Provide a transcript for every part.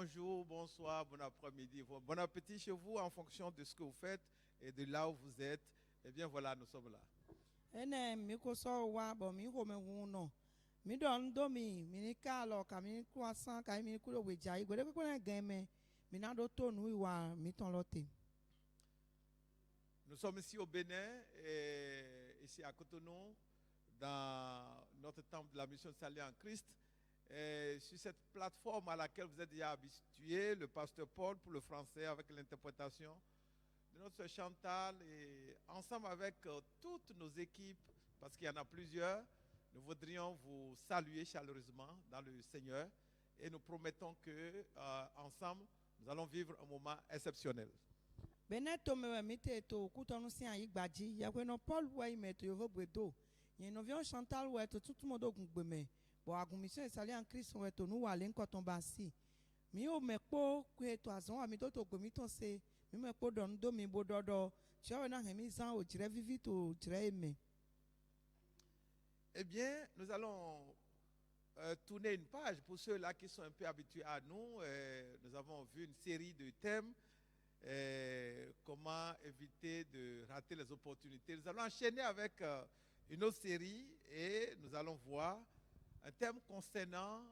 bonjour, bonsoir, bon après-midi, bon appétit chez vous en fonction de ce que vous faites et de là où vous êtes. Eh bien voilà, nous sommes là. Ene mi ko so wa bo mi ho me hu no. Mi don do mi ka lo ka mi ku asan ka mi ku lo weja igwe de ko na gan me. Mi na do to nu iwa mi ton lote. Nous sommes ici au Bénin, ici à Cotonou, dans notre temple de la mission de salut en Christ. Et sur cette plateforme à laquelle vous êtes déjà habitués, le pasteur Paul pour le français avec l'interprétation de notre sœur Chantal et ensemble avec toutes nos équipes, parce qu'il y en a plusieurs, nous voudrions vous saluer chaleureusement dans le Seigneur et nous promettons que ensemble, nous allons vivre un moment exceptionnel. Beneto me mi te to kutonu si an igbaji ya kwe no Paul wa ime to yovo bwedo. Yen no vion Chantal wa to tutu modo gungbe me. Bo agun mission sali an Christ wa to nu wa le nkoton ba si. Mi o me po kwe to azon wa mi to gbe mi ton se. Mi me po don do mi bo dodo. Che na hemi zan o jire vivi to jire eme. Eh bien, nous allons tourner une page pour ceux-là qui sont un peu habitués à nous. Nous avons vu une série de thèmes. Comment éviter de rater les opportunités. Nous allons enchaîner avec une autre série et nous allons voir un thème concernant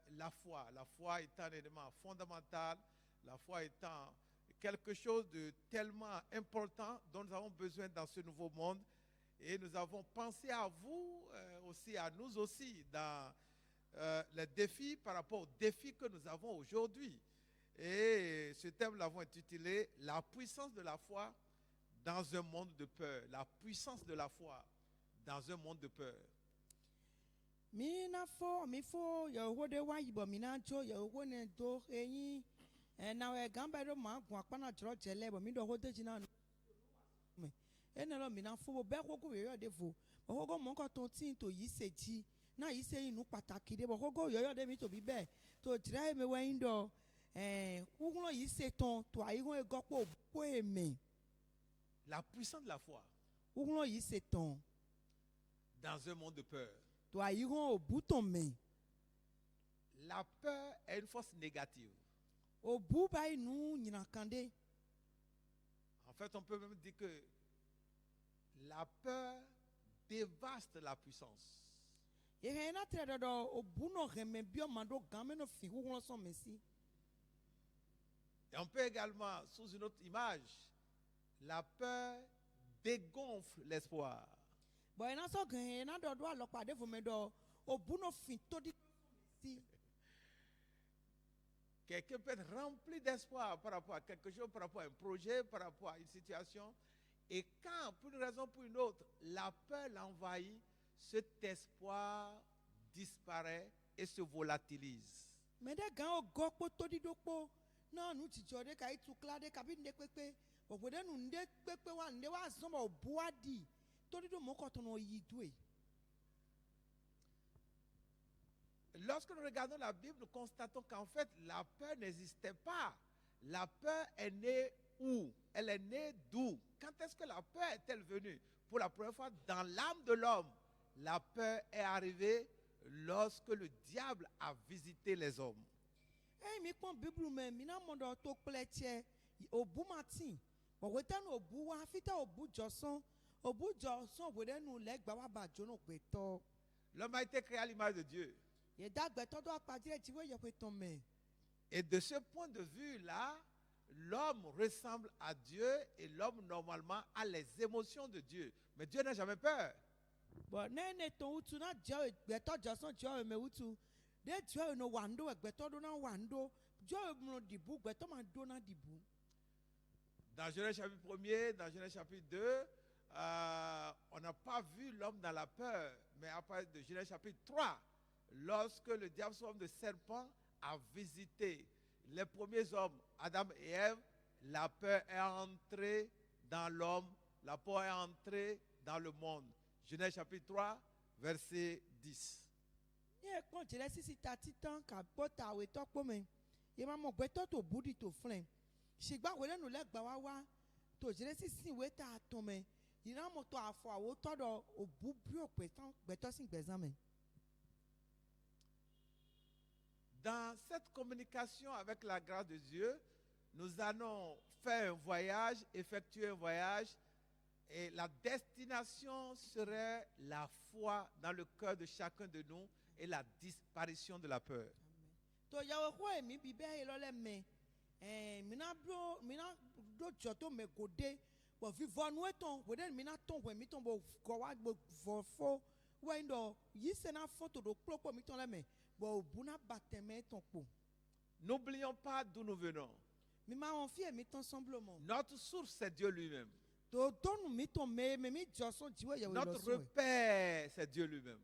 la foi. La foi étant un élément fondamental, la foi étant quelque chose de tellement important dont nous avons besoin dans ce nouveau monde. Et nous avons pensé à vous aussi, à nous aussi, dans les défis par rapport aux défis que nous avons aujourd'hui. Et ce thème, nous l'avons intitulé « La puissance de la foi dans un monde de peur ». La puissance de la foi dans un monde de peur. Mi fo yo wo de wa yibo mi na jo yo wo ne do eyin na we gamba do ma gun apana joro jele bo mi do ho de jina me ene lo mi na fo bo be ko ko yo de fo bo ko mo ko ton tin to yi seji na yi se inu pataki de bo ko yo de mi to bi be to jira me we indo kugulo yi se ton to ayi gon e gopo po eme. La puissance de la foi kugulo yi se ton dans un monde de peur. To ayi gon o bouton me. La peur est une force négative. O bu ba inu nyina kande. En fait, on peut même dire que la peur dévaste la puissance. Et na tre do o bu no reme bio mando game no fi kugulo so mesi. Et on peut également, sous une autre image, la peur dégonfle l'espoir. Bon, na so gan na do alo pade fo me do o bu no fi to di si. Quelqu'un peut être rempli d'espoir par rapport à quelque chose, par rapport à un projet, par rapport à une situation. Et quand, pour une raison ou pour une autre, la peur l'envahit, cet espoir disparaît et se volatilise. Mais de gan o go po to di do po na nu ti jode ka itu klade ka bi nde pepe. Bo de nu nde pepe wa nde wa so mo bu adi. To di do mo ko to no yi due. Lorsque nous regardons la Bible, nous constatons qu'en fait, la peur n'existait pas. La peur est née où? Elle est née d'où? Quand est-ce que la peur est-elle venue? Pour la première fois dans l'âme de l'homme, la peur est arrivée lorsque le diable a visité les hommes. Eh mi pon Bible me mi na mo do to pleche obu matin. Bo we tan obu wa fita obu joson we de nu le gba wa ba jono pe to. L'homme a été créé à l'image de Dieu. Et de ce point de vue-là, l'homme ressemble à Dieu et l'homme normalement a les émotions de Dieu. Mais Dieu n'a jamais peur. Dans Genèse chapitre 1er, dans Genèse chapitre 2, on n'a pas vu l'homme dans la peur. Mais à partir de Genèse chapitre 3, lorsque le diable sous forme de serpent a visité les premiers hommes, Adam et Ève, la peur est entrée dans l'homme, la peur est entrée dans le monde. Genèse chapitre 3, verset 10. dans cette communication avec la grâce de Dieu, nous allons faire un voyage, effectuer un voyage, et la destination serait la foi dans le cœur de chacun de nous et la disparition de la peur. To yawo ho mi bibe e lo le me mina do joto me gode bo vivo nu eton we den mina ton we mi ton bo ko wa bo fo we ndo yi se na photo do klopo mi ton le me bo buna bateme ton po. N'oublions pas d'où nous venons. Mi ma on fi mi ton semblement. Notre source, c'est Dieu lui-même. To ton mi ton me mi joson ti we ye we lo Notre so. repère, c'est Dieu lui-même.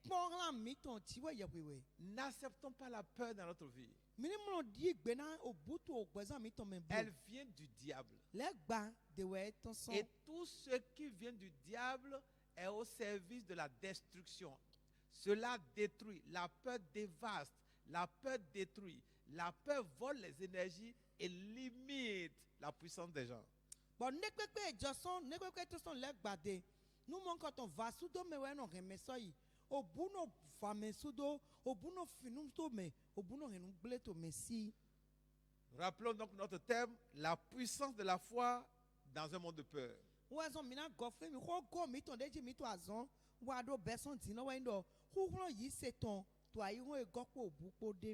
Pon la mi ton ti we ye we. N'acceptons pas la peur dans notre vie. Mi ni mo di gbe na obutu ogbeza mi ton me bo. Elle vient du diable. Le gba de we ton son. Et tout ce qui vient du diable est au service de la destruction. Cela détruit. La peur dévaste. La peur détruit. La peur vole les énergies et limite la puissance des gens. Bon, nekpekpe joson, nekpekpe to son le gba de. Nou mon quand on va sudo me we no reme so yi. Obuno fame sudo, obuno finum to me, obuno renu ble to mesi. Rappelons donc notre thème, la puissance de la foi dans un monde de peur. Wa zon mina gofre mi ko go mi ton deji mi to azon, wa do beson ti no we ndo. Hu yi seton. Nous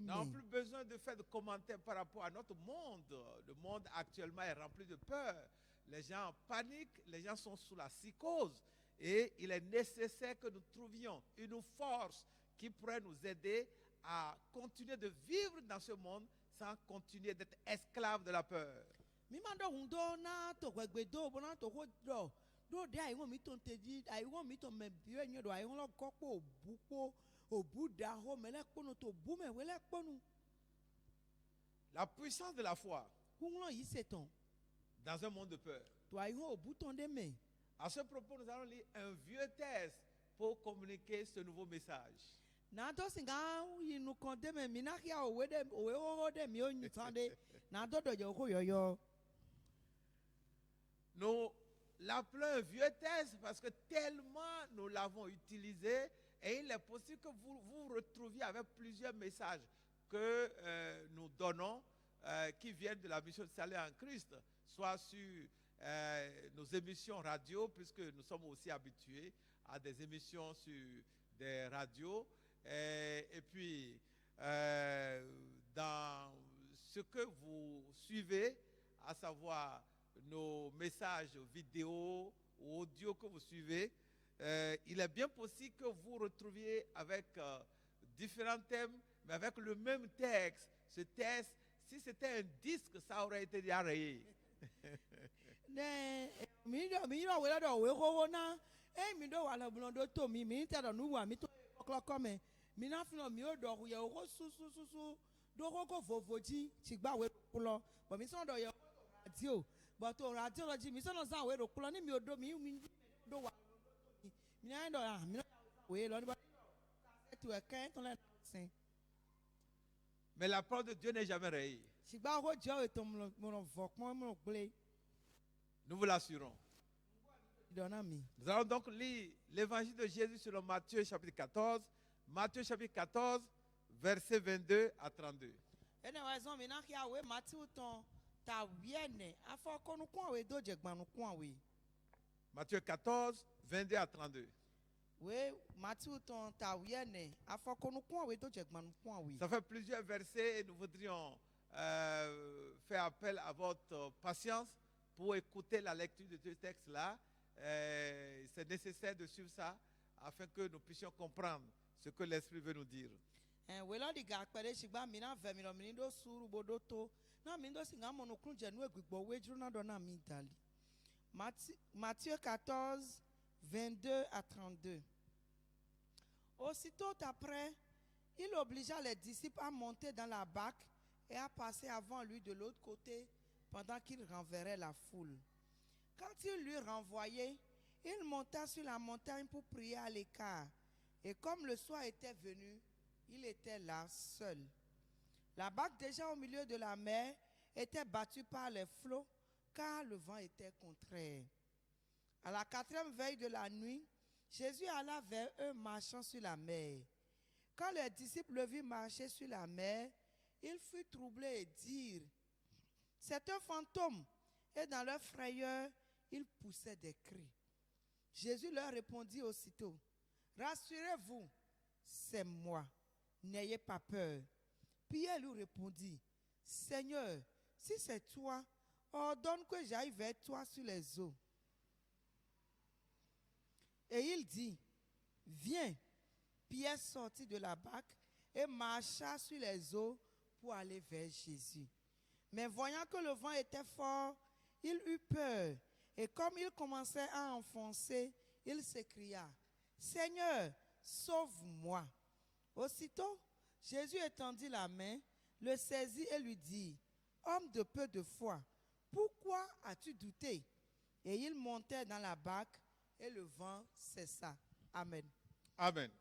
n'avons plus besoin de faire de commentaires par rapport à notre monde. Le monde actuellement est rempli de peur. Les gens paniquent, les gens sont sous la psychose. Et il est nécessaire que nous trouvions une force qui pourrait nous aider à continuer de vivre dans ce monde sans continuer d'être esclaves de la peur. La puissance de la foi dans un monde de peur. À ce propos, nous allons lire un vieux texte pour communiquer ce nouveau message. Nous l'appelons un vieux texte parce que tellement nous l'avons utilisé. Et il est possible que vous vous retrouviez avec plusieurs messages que nous donnons qui viennent de la mission de salut en Christ, soit sur nos émissions radio, puisque nous sommes aussi habitués à des émissions sur des radios, et puis dans ce que vous suivez, à savoir nos messages vidéo ou audio que vous suivez. Il est bien possible que vous retrouviez avec différents thèmes, mais avec le même texte. Ce texte, si c'était un disque, ça aurait été déjà rayé. Mais la parole de Dieu n'est jamais rayée. Nous vous l'assurons. Nous allons donc lire l'évangile de Jésus selon Matthieu chapitre 14. Matthieu chapitre 14, versets 22 à 32. Matthieu 14, 22 à 32. Ça fait plusieurs versets et nous voudrions faire appel à votre patience pour écouter la lecture de ce texte-là. C'est nécessaire de suivre ça afin que nous puissions comprendre ce que l'Esprit veut nous dire. Matthieu 14, 22 à 32. Aussitôt après, il obligea les disciples à monter dans la barque et à passer avant lui de l'autre côté pendant qu'il renverrait la foule. Quand il l'eut renvoyé, il monta sur la montagne pour prier à l'écart. Et comme le soir était venu, il était là seul. La barque déjà au milieu de la mer était battue par les flots car le vent était contraire. À la 4e veille de la nuit, Jésus alla vers eux marchant sur la mer. Quand les disciples le virent marcher sur la mer, ils furent troublés et dirent, c'est un fantôme. Et dans leur frayeur, ils poussaient des cris. Jésus leur répondit aussitôt, rassurez-vous, c'est moi, n'ayez pas peur. Pierre lui répondit, Seigneur, si c'est toi, ordonne que j'aille vers toi sur les eaux. Et il dit, viens. Pierre sortit de la barque et marcha sur les eaux pour aller vers Jésus. Mais voyant que le vent était fort, il eut peur. Et comme il commençait à enfoncer, il s'écria, Seigneur, sauve-moi. Aussitôt, Jésus étendit la main, le saisit et lui dit, homme de peu de foi, pourquoi as-tu douté? Et ils montèrent dans la barque et le vent cessa. Amen. Amen.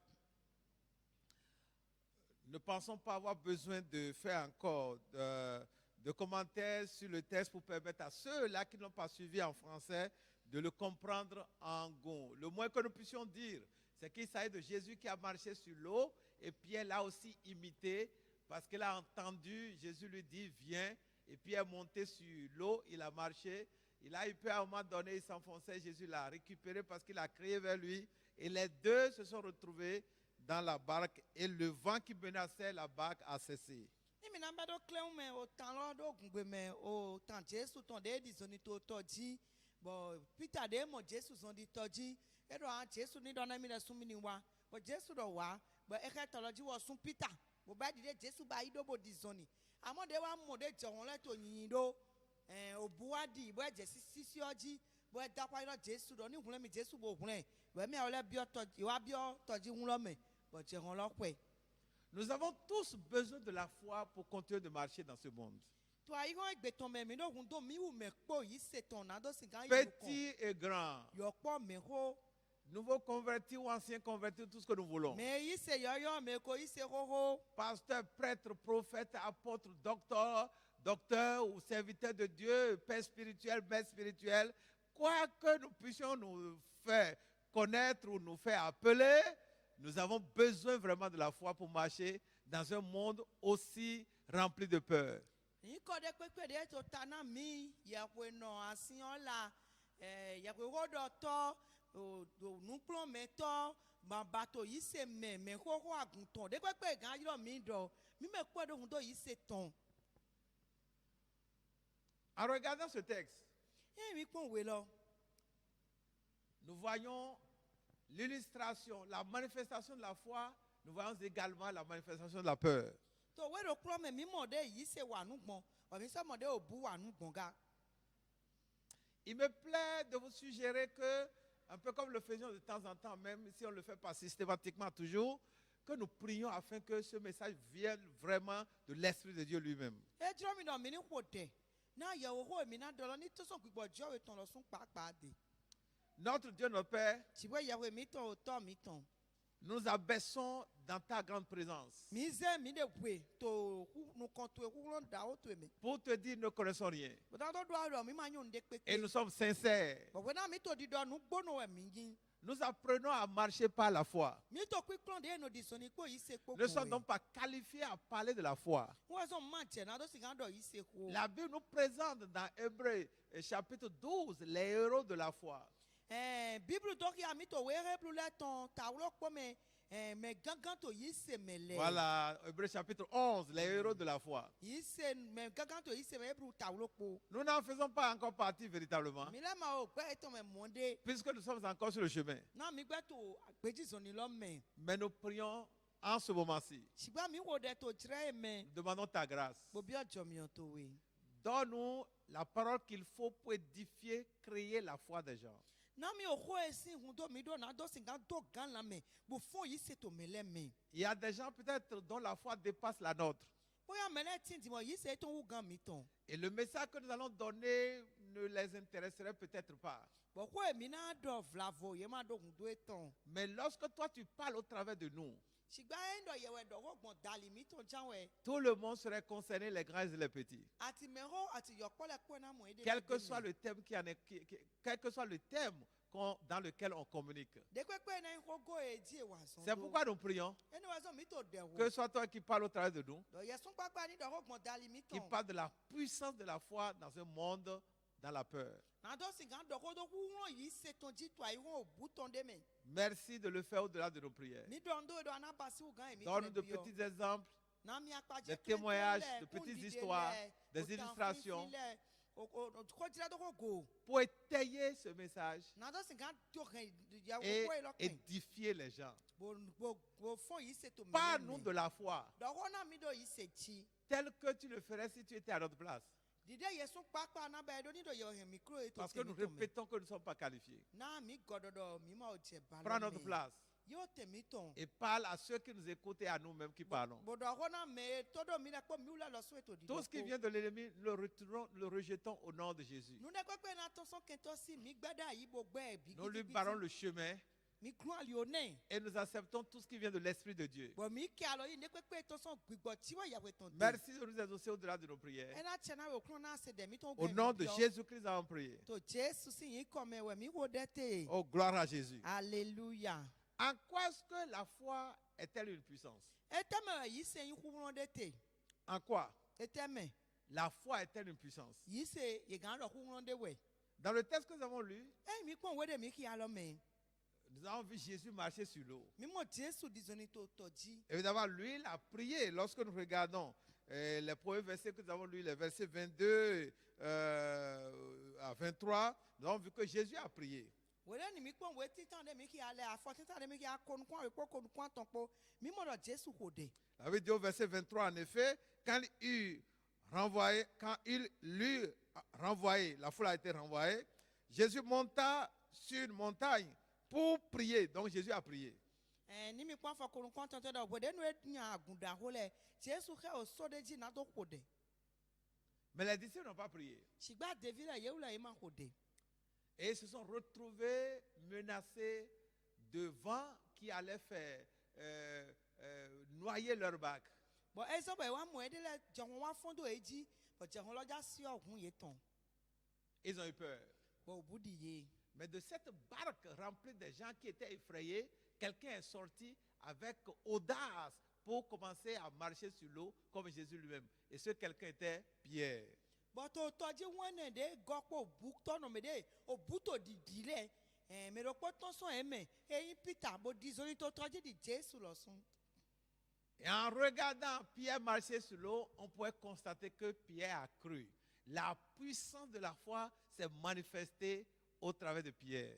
Ne pensons pas avoir besoin de faire encore de commentaires sur le texte pour permettre à ceux-là qui n'ont pas suivi en français de le comprendre en gon. Le moins que nous puissions dire, c'est qu'il s'agit de Jésus qui a marché sur l'eau et Pierre l'a aussi imité parce qu'il a entendu, Jésus lui dit, viens, et Pierre est monté sur l'eau, il a marché, il a eu peur à un moment donné, il s'enfonçait, Jésus l'a récupéré parce qu'il a crié vers lui et les deux se sont retrouvés dans la barque et le vent qui menaçait la barque a cessé. Nous avons tous besoin de la foi pour continuer de marcher dans ce monde. Petit et grand, nouveaux convertis ou anciens convertis, tout ce que nous voulons. Pasteur, prêtre, prophète, apôtre, docteur ou serviteur de Dieu, père spirituel, mère spirituelle, quoi que nous puissions nous faire connaître ou nous faire appeler, nous avons besoin vraiment de la foi pour marcher dans un monde aussi rempli de peur. En regardant ce texte, nous voyons l'illustration, la manifestation de la foi, nous voyons également la manifestation de la peur. Il me plaît de vous suggérer que, un peu comme le faisions de temps en temps, même si on ne le fait pas systématiquement toujours, que nous prions afin que ce message vienne vraiment de l'Esprit de Dieu lui-même. Notre Dieu, notre Père, nous abaissons dans ta grande présence pour te dire nous ne connaissons rien. Et nous sommes sincères. Nous apprenons à marcher par la foi. Nous ne sommes donc pas qualifiés à parler de la foi. La Bible nous présente dans Hébreux chapitre 12 les héros de la foi. Voilà, Hébreux chapitre 11, les héros de la foi. Nous n'en faisons pas encore partie véritablement, puisque nous sommes encore sur le chemin. Mais nous prions en ce moment-ci. Nous demandons ta grâce. Donne-nous la parole qu'il faut pour édifier, créer la foi des gens. Il y a des gens peut-être dont la foi dépasse la nôtre. Et le message que nous allons donner ne les intéresserait peut-être pas. Mais lorsque toi tu parles au travers de nous, Shigba endo yewe do ho gbon dali mi ton janwe. Tout le monde serait concerné, les grands et les petits. Ati mero ati yokpo le kwe na mo ede. Quel que soit le thème quel que soit le thème dans lequel on communique. De kwe kwe na hogo eji e wason. C'est pourquoi nous prions. Eno wason mi to de wo. Que ce soit toi qui parles au travers de nous, Do yeson papa ni do ho gbon dali mi qui ton. parle de la puissance de la foi dans un monde dans la peur. Na do singa do ho do hu yi se ton ji to ayi ho buton de me. Merci de le faire au-delà de nos prières. Mi do ndo do anabasi u gan mi. Donne-nous de petits exemples, des témoignages, de petites histoires, des illustrations pour étayer ce message et édifier les gens. Parle-nous de la foi, tel que tu le ferais si tu étais à notre place. Parce que nous répétons que nous ne sommes pas qualifiés. Prends notre place et parle à ceux qui nous écoutent et à nous-mêmes qui parlons. Tout ce qui vient de l'ennemi, le rejetons au nom de Jésus. Nous lui barrons le chemin et nous acceptons tout ce qui vient de l'Esprit de Dieu. Merci de nous exaucer au-delà de nos prières. Au nom de Jésus-Christ, nous avons prié. Oh, gloire à Jésus. Alléluia. En quoi est-ce que la foi est-elle une puissance? En quoi la foi est-elle une puissance? Dans le texte que nous avons lu, nous avons vu Jésus marcher sur l'eau. Évidemment, lui, il a prié. Lorsque nous regardons les premiers versets que nous avons lus, les versets 22 à 23, nous avons vu que Jésus a prié. Il avait dit au verset 23, en effet, quand il lui renvoyé, la foule a été renvoyée, Jésus monta sur une montagne pour prier. Donc Jésus a prié. Mais les disciples n'ont pas prié. Et ils se sont retrouvés menacés de vent qui allait faire noyer leur barque. Ils ont eu peur. Mais de cette barque remplie de gens qui étaient effrayés, quelqu'un est sorti avec audace pour commencer à marcher sur l'eau comme Jésus lui-même. Et ce quelqu'un était Pierre. Et en regardant Pierre marcher sur l'eau, on pouvait constater que Pierre a cru. La puissance de la foi s'est manifestée au travers de Pierre.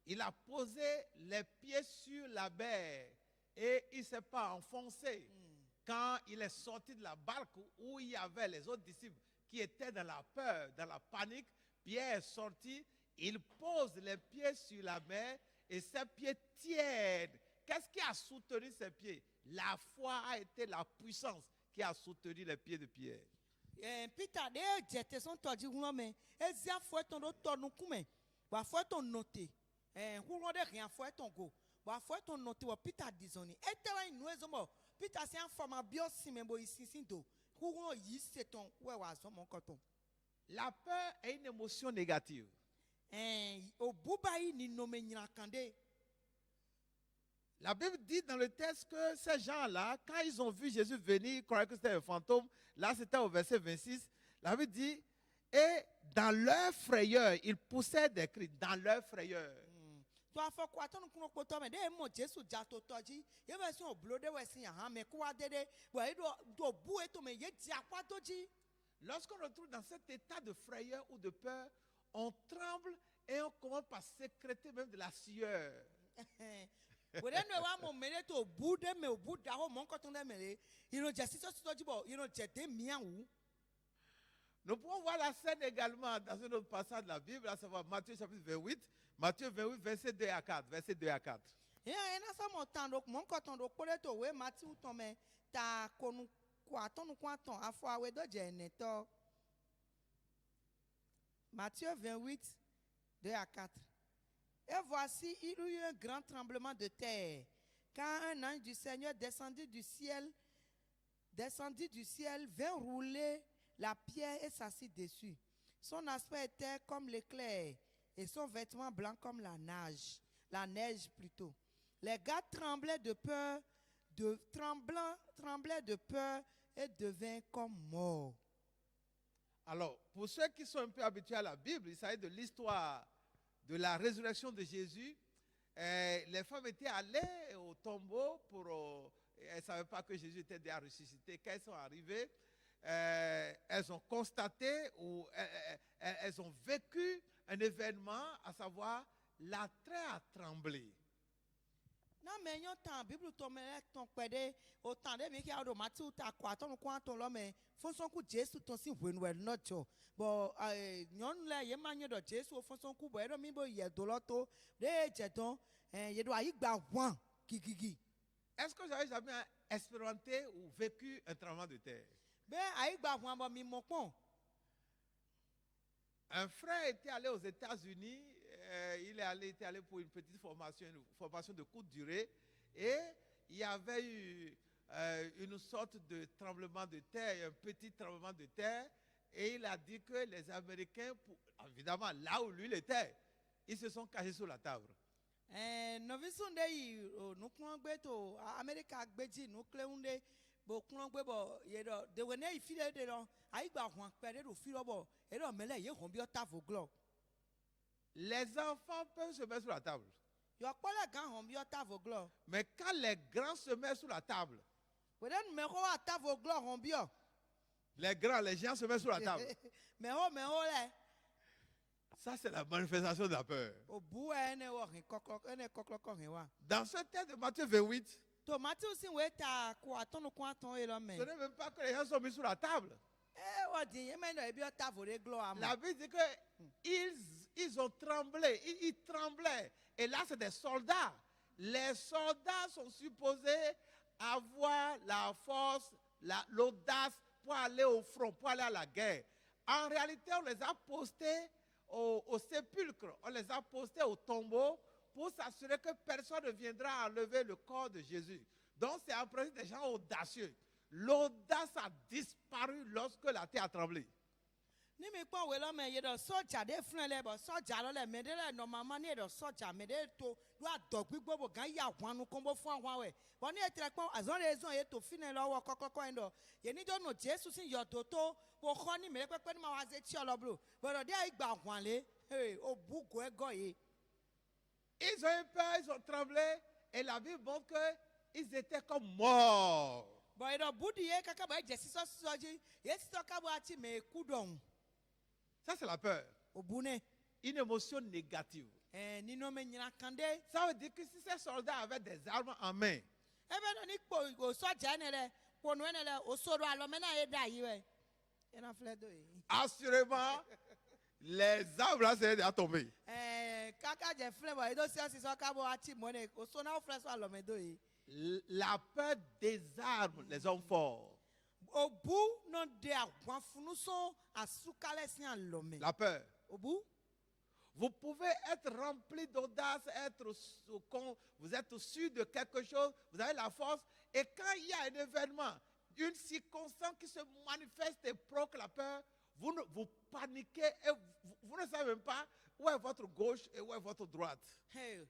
Il a posé les pieds sur la baie et il ne s'est pas enfoncé. Quand il est sorti de la barque où il y avait les autres disciples qui étaient dans la peur, dans la panique, Pierre est sorti, il pose les pieds sur la mer et ses pieds tiennent. Qu'est-ce qui a soutenu ses pieds? La foi a été la puissance qui a soutenu les pieds de Pierre. La peur est une émotion négative. La Bible dit dans le texte que ces gens-là, quand ils ont vu Jésus venir, ils croyaient que c'était un fantôme. Là, c'était au verset 26. La Bible dit, et dans leur frayeur, ils poussaient des cris, dans leur frayeur. Lorsqu'on retrouve dans cet état de frayeur ou de peur, on tremble et on commence par sécréter même de la sueur. Nous pouvons voir la scène également dans un autre passage de la Bible, à savoir Matthieu chapitre 28, Matthieu 28, verset 2 à 4. Verset 2 à 4. Matthieu 28, 2 à 4. Et voici, il y eut un grand tremblement de terre, quand un ange du Seigneur descendit du ciel, vint rouler la pierre et s'assit dessus. Son aspect était comme l'éclair et son vêtement blanc comme la neige plutôt. Les gars tremblaient de peur, tremblaient de peur et devinrent comme morts. Alors, pour ceux qui sont un peu habitués à la Bible, il s'agit de l'histoire de la résurrection de Jésus. Les femmes étaient allées au tombeau elles ne savaient pas que Jésus était déjà ressuscité. Quand elles sont arrivées, elles ont constaté ou elles ont vécu un événement, à savoir l'attrait à trembler. Non, mais il y a un Bible ton pédé, autant de mecs qui ont maté ou ta quoi, ton quoi, ton l'homme, font son coup de Jésus, ton si vous n'êtes not cho. Bon, non, là, il y a manière de Jésus, font son coup, bon, il y a de l'auto, des jetons, il doit y avoir qui. Est-ce que vous avez jamais expérimenté ou vécu un tremblement de terre? Ben, aïe, bah, moi, mi mon pont. Un frère était allé aux États-Unis, il était allé pour une petite formation de courte durée, et il y avait eu une sorte de tremblement de terre, un petit tremblement de terre, et il a dit que les Américains, évidemment là où lui il était, ils se sont cachés sous la table. Novisunde yi nuklongbe to America gbeji nukleunde bo klongbe bo yedo de wene ifile de lo aigba hwan pere do filo bo edo mele ye hon bi ota voglo. Les enfants peuvent se mettre sous la table. Yo pole gan hon bi ota voglo. Mais quand les grands se mettent sous la table, Weden me ho ata voglo hon bi o. les grands, les géants se mettent sous la table. Me ho le. Ça, c'est la manifestation de la peur. Dans ce texte de Matthieu 28, ce n'est même pas que les gens sont mis sur la table. La Bible dit qu'ils ont tremblé, ils tremblaient. Et là, c'est des soldats. Les soldats sont supposés avoir la force, l'audace pour aller au front, pour aller à la guerre. En réalité, on les a postés au sépulcre, on les a postés au tombeau pour s'assurer que personne ne viendra enlever le corps de Jésus. Donc c'est en principe des gens audacieux. L'audace a disparu lorsque la terre a tremblé. Ils ont eu peur, ils ont tremblé, et la Bible montre qu'ils étaient comme morts. Ça, c'est la peur. Une émotion négative. Ça veut dire que si ces soldats avaient des armes en main, assurément, les armes là seraient déjà tombées. La peur désarme les hommes forts. La peur. Vous pouvez être rempli d'audace, vous êtes sûr de quelque chose, vous avez la force, et quand il y a un événement, une circonstance qui se manifeste et provoque la peur, vous paniquez et vous ne savez même pas où est votre gauche et où est votre droite. C'est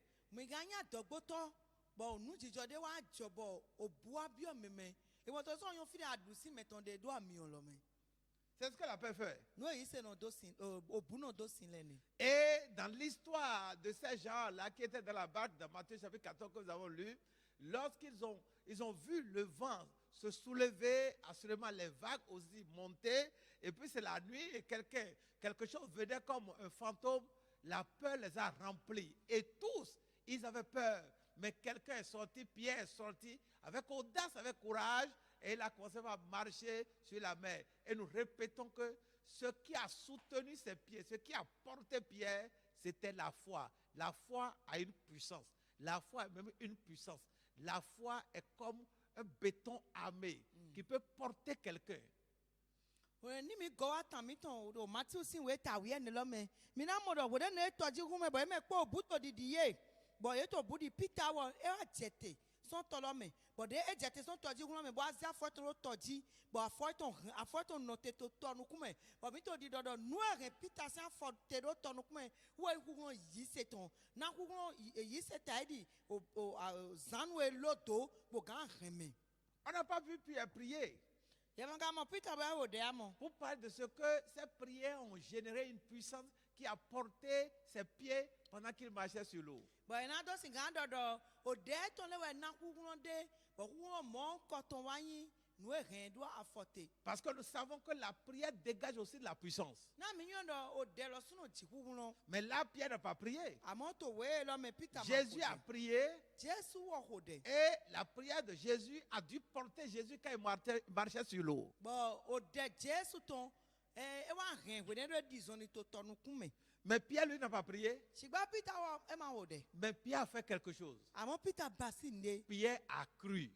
ce que la peur fait. Et dans l'histoire de ces gens-là qui étaient dans la barque dans Matthieu chapitre 14 que nous avons lu, lorsqu'ils ont vu le vent se soulever, assurément les vagues aussi monter, et puis c'est la nuit et quelque chose venait comme un fantôme, la peur les a remplis. Et tous, ils avaient peur. Mais quelqu'un est sorti, Pierre est sorti, avec audace, avec courage, et il a commencé à marcher sur la mer. Et nous répétons que ce qui a soutenu ses pieds, ce qui a porté Pierre, c'était la foi. La foi a une puissance. La foi a même une puissance. La foi est comme un béton armé qui peut porter quelqu'un. When ni mi go atan mi ton do Matthew sin we ta we ni lo me. Mi na mo do we na toji hu me bo me po buto didiye. Bo ye to budi Peter wo e a jete. Son tolo me. Bo de e jete son toji hu me bo azia fo to toji. Bo afo ton note to tonu kume. Bo mi to di do nu e Peter sa fo te do tonu kume. Wo hu yi se ton. Na hu yi se ta di o zanwe loto bo gan reme. On n'a pas vu Pierre prier pour parler de ce que ces prières ont généré une puissance qui a porté ses pieds pendant qu'il marchait sur l'eau. Parce que nous savons que la prière dégage aussi de la puissance. Mais là, Pierre n'a pas prié. Jésus a prié. Et la prière de Jésus a dû porter Jésus quand il marchait sur l'eau. Mais Pierre, lui, n'a pas prié. Mais Pierre a fait quelque chose. Pierre a cru.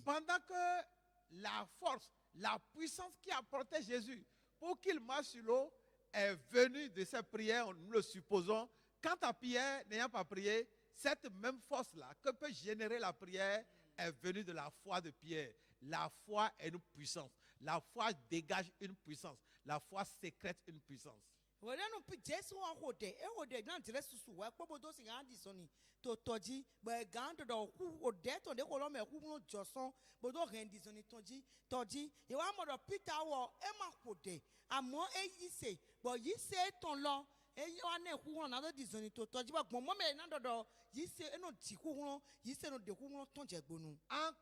Pendant que la force, la puissance qui a porté Jésus pour qu'il marche sur l'eau est venue de cette prière, nous le supposons. Quant à Pierre, n'ayant pas prié, cette même force-là que peut générer la prière est venue de la foi de Pierre. La foi est une puissance. La foi dégage une puissance. La foi sécrète une puissance. En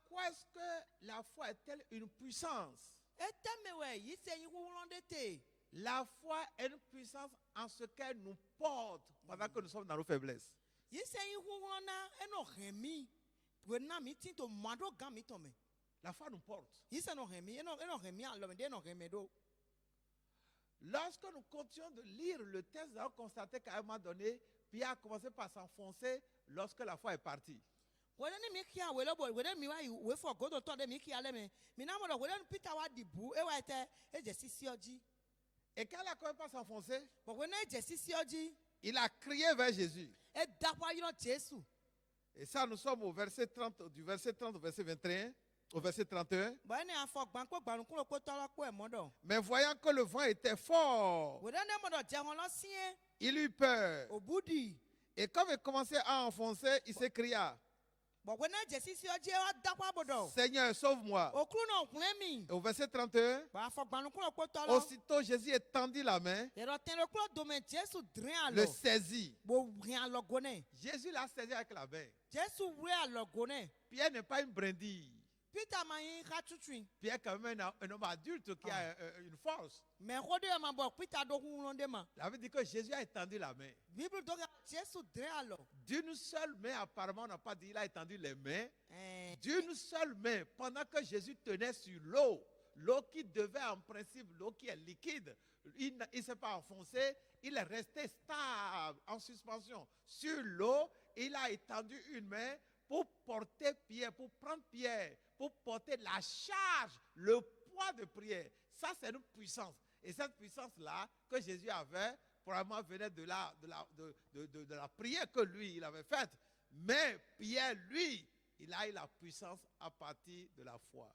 quoi est-ce que la foi est-elle une puissance? La foi est une puissance en ce qu'elle nous porte pendant que nous sommes dans nos faiblesses. La foi nous porte. Lorsque nous continuons de lire le texte, nous avons constaté qu'à un moment donné, Pierre a commencé par s'enfoncer lorsque la foi est partie. Et quand il a commencé par s'enfoncer, il a crié vers Jésus. Et ça, nous sommes au verset 30, du verset 30 au verset 21, au verset 31. Mais voyant que le vent était fort, il eut peur. Et comme il commençait à enfoncer, il s'écria: Seigneur, sauve-moi. Et au verset 31, aussitôt Jésus étendit la main, le saisit. Jésus l'a saisi avec la main. Pierre n'est pas une brindille. Pierre est quand même un homme adulte qui a une force. Ça veut dire que Jésus a étendu la main. D'une seule main, apparemment, on n'a pas dit il a étendu les mains. D'une seule main, pendant que Jésus tenait sur l'eau, l'eau qui devait en principe, l'eau qui est liquide, il ne s'est pas enfoncé, il est resté stable, en suspension sur l'eau. Il a étendu une main pour porter Pierre, pour prendre Pierre, pour porter la charge, le poids de prière. Ça, c'est une puissance. Et cette puissance-là que Jésus avait, probablement venait de la prière que lui, il avait faite. Mais Pierre, lui, il a eu la puissance à partir de la foi.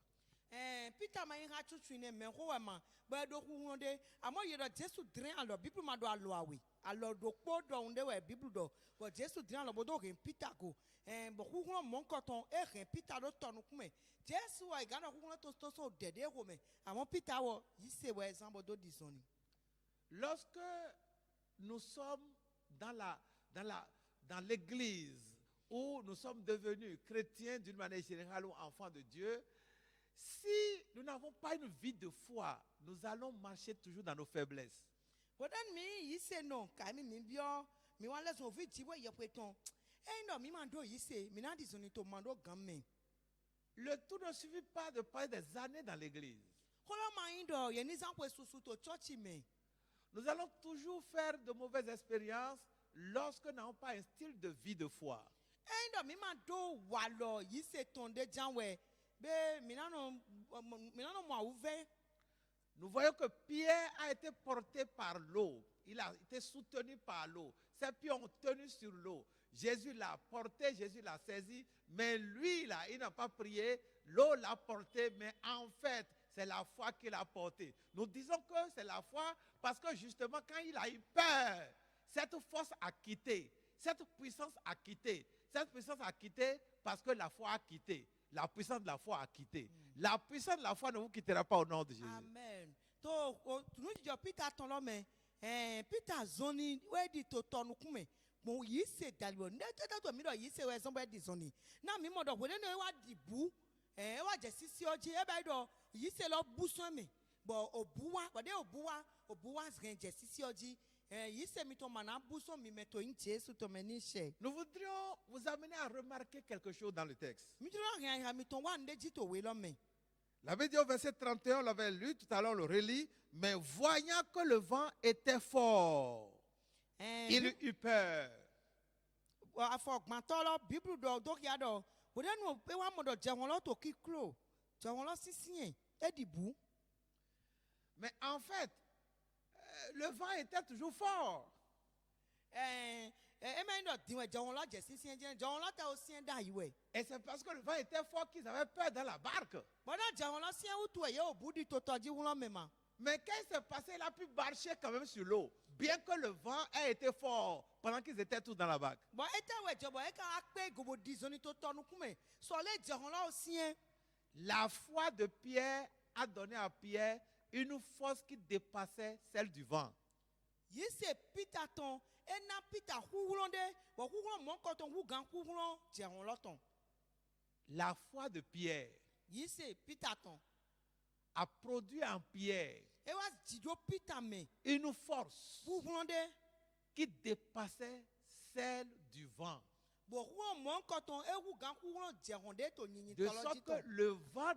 Lorsque nous sommes dans l'église, où nous sommes devenus chrétiens d'une manière générale ou enfants de Dieu, si nous n'avons pas une vie de foi, nous allons marcher toujours dans nos faiblesses. Le tout ne suffit pas de passer des années dans l'église. Nous allons toujours faire de mauvaises expériences lorsque nous n'avons pas un style de vie de foi. nous voyons que Pierre a été porté par l'eau. Il a été soutenu par l'eau. Ses pieds ont tenu sur l'eau. Jésus l'a porté, Jésus l'a saisi, mais lui, là, il n'a pas prié. L'eau l'a porté, mais en fait, c'est la foi qu'il a porté. Nous disons que c'est la foi parce que justement, quand il a eu peur, cette force a quitté. Cette puissance a quitté. Cette puissance a quitté parce que la foi a quitté. La puissance de la foi a quitté. La puissance de la foi ne vous quittera pas au nom de Jésus. Amen. To nous disons Peter ton l'homme Peter zoni we di to tonu kume mo yi se dalwo ne to mi do yi se we somebody di zoni na mi mo do we ne wa dibu wa je sisi oji e ba do yi se lo buso mi bo obuwa zgen je sisi oji yi se mi to mana buso mi meto in Jésus to meni she. Nous voudrions vous amener à remarquer quelque chose dans le texte. Mi do rien mi to wa nde ji to we lo me. La Bible dit au verset 31, on l'avait lu tout à l'heure, on le relit, mais voyant que le vent était fort, il eut peur. Afọ gbantolo Bible do ya do wo de nu pe wa mo do je won lo to kiklo je won lo sisin e dibu. Mais en fait, le vent était toujours fort. Et c'est parce que le vent était fort qu'ils avaient peur dans la barque. Mais quand il s'est passé, il a pu marcher quand même sur l'eau, bien que le vent ait été fort pendant qu'ils étaient tous dans la barque. La foi de Pierre a donné à Pierre une force qui dépassait celle du vent. La foi de Pierre a produit en Pierre une force qui dépassait celle du vent. De sorte que le vent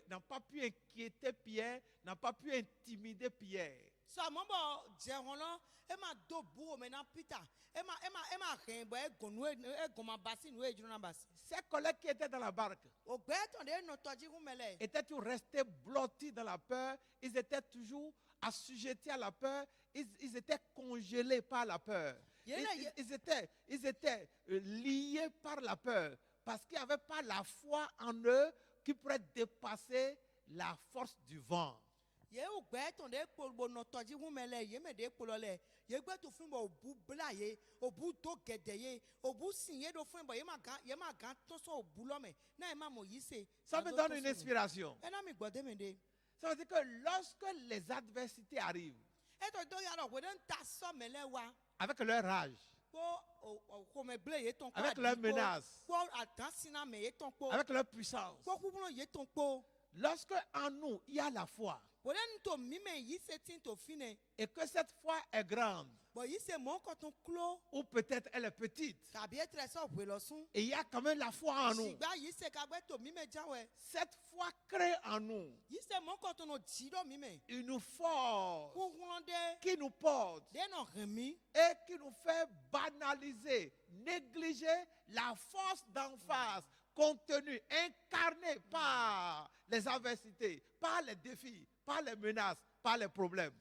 n'a pas pu inquiéter Pierre, n'a pas pu intimider Pierre. Ses collègues qui étaient dans la barque étaient toujours restés blottis dans la peur. Ils étaient toujours assujettis à la peur. Ils étaient congelés par la peur. Ils étaient liés par la peur parce qu'il n'y avait pas la foi en eux qui pourrait dépasser la force du vent. Ça me donne une inspiration. Ça veut dire que lorsque les adversités arrivent, avec leur rage, avec leur menace, avec leur puissance, lorsque en nous il y a la foi, et que cette foi est grande, ou peut-être elle est petite, et il y a quand même la foi en nous, cette foi crée en nous une force qui nous porte et qui nous fait banaliser, négliger la force d'en face, contenue, incarnée par les adversités, par les défis, par les menaces, par les problèmes.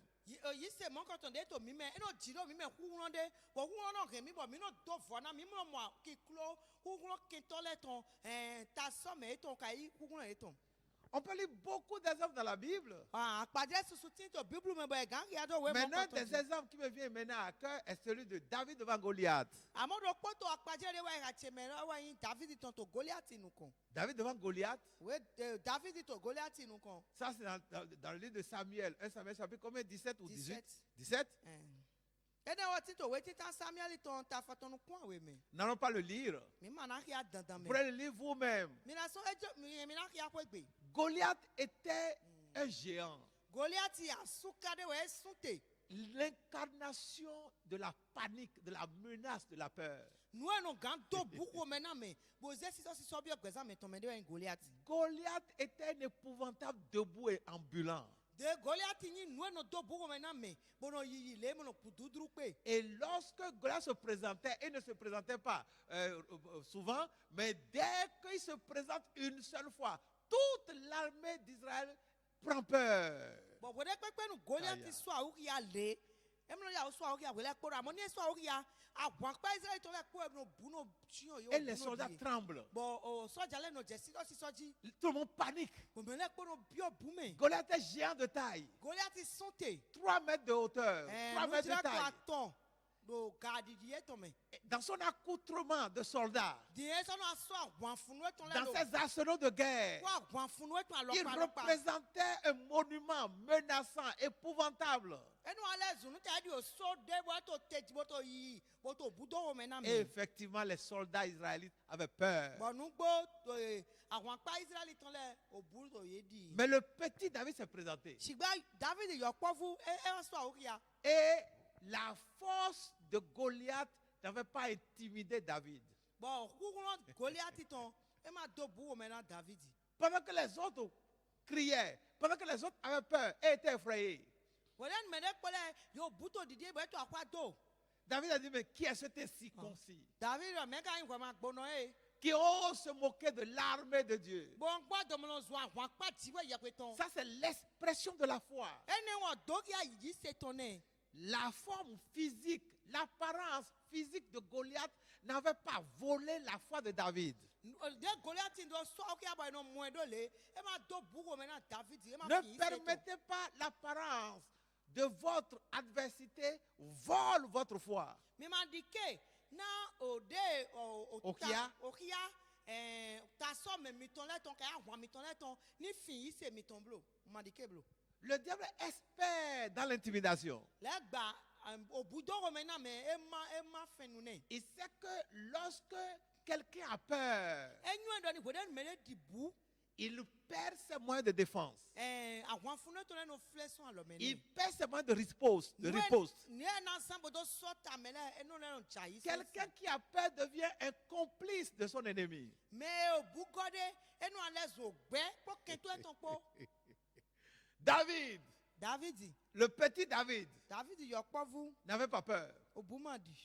On peut lire beaucoup d'exemples dans la Bible. Maintenant, des exemples qui me viennent maintenant à cœur est celui de David devant Goliath. David devant Goliath. Ça, c'est dans le livre de Samuel. 1 Samuel chapitre combien? 17 ou 18? 17? N'allons pas le lire. Vous pourrez le lire vous-même. Goliath était un géant. L'incarnation de la panique, de la menace, de la peur. Goliath était un épouvantable debout et ambulant. Et lorsque Goliath se présentait, il ne se présentait pas souvent, mais dès qu'il se présente une seule fois, toute l'armée d'Israël prend peur. Bon, vous n'êtes pas nous Goliath Aïe. soit où il y a les. Et maintenant il y a soit où il y a les pour amonier soit où il y a à voir pas Israël ton pour nos bouno chio yo. Et les soldats tremblent. Bon, au soit j'allais nos jessi aussi soit dit. Tout le monde panique. Bon, mais là pour nos bio boumé. Goliath est géant de taille. Goliath est santé. 3 mètres de hauteur. 3 Nous mètres de dirait taille. quoi ton do gardier tomé. Dans son accoutrement de soldat, Dis ça nous assoit wan funoué ton là. dans ses arsenaux de guerre, Quoi wan funoué ton alors il pas. représentait un monument menaçant, épouvantable. Et nous allons nous t'as dit au saut de boito tête boito yi boito boudon maintenant. Et effectivement, les soldats israélites avaient peur. Bon nous bo avant pas Israël ton là au bout de yedi. Mais le petit David s'est présenté. Sigba David yo kwa vous et soit où il y a. Et la force de Goliath n'avait pas intimidé David. Bon coucoulant Goliath ton et ma do bou maintenant David. Pendant que les autres criaient, pendant que les autres avaient peur et étaient effrayés, Voilà mais quoi là yo bouto didier boito à quoi do. David a dit, mais qui est cet incirconcis David mais quand il vraiment bono qui ose se moquer de l'armée de Dieu? bon quoi de mon zoa wan pas tiwe ya kweton. Ça, c'est l'expression de la foi. Ene won do ya yi s'étonner. La forme physique, l'apparence physique de Goliath n'avait pas volé la foi de David. De Goliath do so o kia boy no mo do le e ma do bugo maintenant David e ma Ne permettez pas l'apparence de votre adversité vole votre foi. me ma dike na o de Okia. ta so me miton le ton ka wa miton le ton ni fin yi se miton blo ma dike blo Le diable espère dans l'intimidation. le gba au boudon maintenant mais e ma fin nous ne Il sait que lorsque quelqu'un a peur, enyu do ni boden me le di bu il perd ses moyens de défense. àwọn fúnná tó lẹ́nu fúlẹ́sùn àlọ́mẹ́ni. Il perd ses moyens de riposte. Ní ẹ̀ náà sábòdó sọ́tà mẹ́lẹ̀ ẹnu lẹ́nu tsayi. Quelqu'un qui a peur devient un complice de son ennemi. Mais òbúgọ́dé ẹnu alẹ́ zò gbẹ́ kó kẹtó ẹ̀ tán pọ̀. David, David le petit David, yọ pọ́fú n'avait pas peur. òbúmọ̀dì.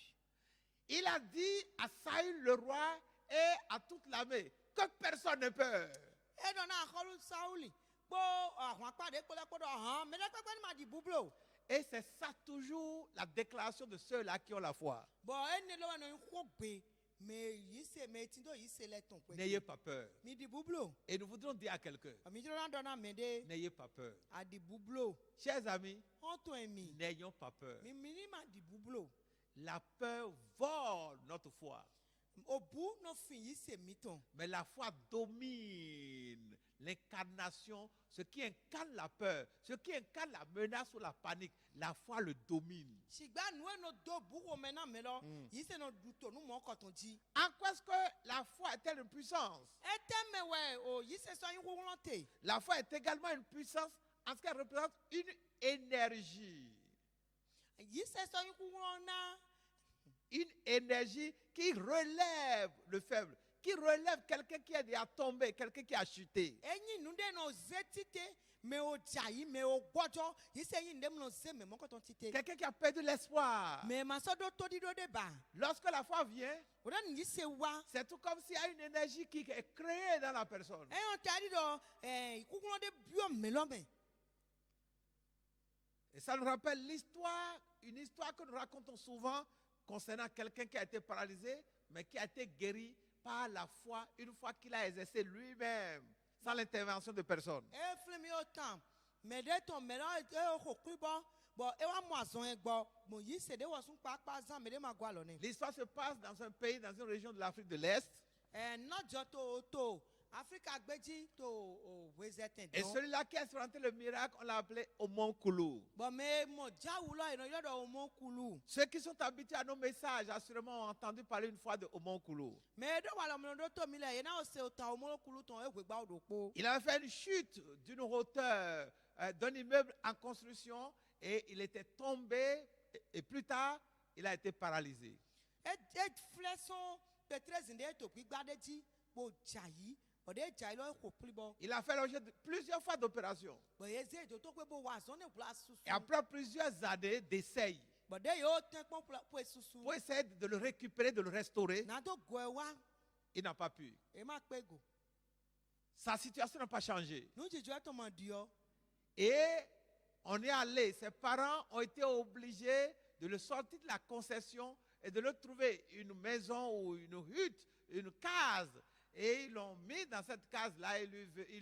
Il a dit à Saül le roi et à toute l'armée que personne n'ait peur. Ẹnu náà kọ́lu Sáúlì kpó àwọn apáde kpọ́lẹ́kpọ́dọ̀ hàn mẹ́lẹ́kpẹ́kpẹ́ ni màá di búblò. Et c'est ça toujours la déclaration de ceux-là qui ont la foi. Bọ̀ ẹni lọ́wọ́ ẹni kó gbé mais yìí ṣe mais tí tó yìí ṣe lẹ́tọ̀ pé. N'ayez pas peur. Mi di búblò. Et nous voudrons dire à quelqu'un, Àmì tí wọ́n dáná mẹ́dẹ́ n'ayez pas peur. àdì búblò. Chers amis, Wọ́n tó ẹ̀mí. n'ayons pas peur. Mi ní màá di búblò. La peur vole notre foi. Òbú no fin yìí ṣe mí tán. Mais la foi domine l'incarnation, ce qui incarne la peur, ce qui incarne la menace ou la panique. La foi le domine. Ṣìgbà nu ẹ̀ no do búwo mẹ́ náà mẹ́ lọ. Yìí ṣe no du tònú mọ́ ọkọ̀ tó jí. En quoi est-ce que la foi est-elle une puissance? Ẹ tẹ́ mẹ́wẹ́ o yìí ṣe sọ yín wúwúrọ̀ tè. La foi est également une puissance en ce qu'elle représente une énergie. Yìí ṣe sọ yín wúwúrọ̀ náà. Une énergie qui relève le faible, qui relève quelqu'un qui est déjà tombé, quelqu'un qui a chuté. Ẹyin nu dẹ́ no zé títẹ́ mẹ́ o jà yìí mẹ́ o gbọ́jọ́ yìí ṣe yín ndé mi no zé mẹ́ mọ́kọ́ tó títẹ́. Quelqu'un qui a perdu l'espoir. Mẹ́ màá sọ́dọ̀ tó dídó dé bá. Lorsque la foi vient, O dẹ́ nu yìí ṣe wá. c'est tout comme s'il y a une énergie qui est créée dans la personne. Ẹ̀yàn tẹ́ àdí dọ̀ ìkúkúrọ̀ dé bíọ̀ mẹ́ lọ́mẹ́. Et ça nous rappelle l'histoire, une histoire que nous racontons souvent concernant quelqu'un qui a été paralysé, mais qui a été guéri par la foi une fois qu'il a exercé lui-même, sans l'intervention de personne. E filẹ mi yóò tán mẹdẹ tán mẹdẹ ẹ kò kú bọ bọ ẹ wá mú àzọ yẹn gbọ mọ yìí ṣèdè wọ sún pápá zan mẹdẹ máa gbọ àlọ ni. L'histoire se passe dans un pays, dans une région de l'Afrique de l'Est. Ẹ nọjọ tó Áfíríkà gbẹjí tó wẹzẹ tẹ Et dán. celui-là qui a expérimenté le miracle, on l'a appelé Omonkulu. Bọ mẹ mọ jáwùlọ ìrìn yọdọ ọmọ kulu. Ceux qui sont habitués à nos messages, assurément, ont entendu parler une fois de Omonkulu. Mẹdẹ wà lọmọdé tó mi lẹ yẹn náà ṣe ọta ọmọ kulu tán ẹ gbégbá odò po. Il avait fait une chute d'une hauteur d'un immeuble en construction et il était tombé et plus tard, il a été paralysé. Ẹ filẹ sọn pẹtrẹsì ndé tó gbígbá dé jí kò jà yìí ọdẹ jà yìí lọ kò pili bọ. Il a fait l'objet de plusieurs fois d'opérations. Bọ̀yẹ zé èdè tó pé bó wà zọ́n ní ìbúra susu. Et après plusieurs années d'essais Bọ̀dé yóò tẹ́ pọ́n pé susu. pour essayer de le récupérer, de le restaurer, Nàdó gọ ẹ wá il n'a pas pu. ẹ má pé gò. Sa situation n'a pas changé. Nú jìjọ ẹ tó mọ̀ di ọ. Et on est allé, ses parents ont été obligés de le sortir de la concession et de le trouver une maison ou une hutte, une case. Et ils l'ont mis dans cette case-là, il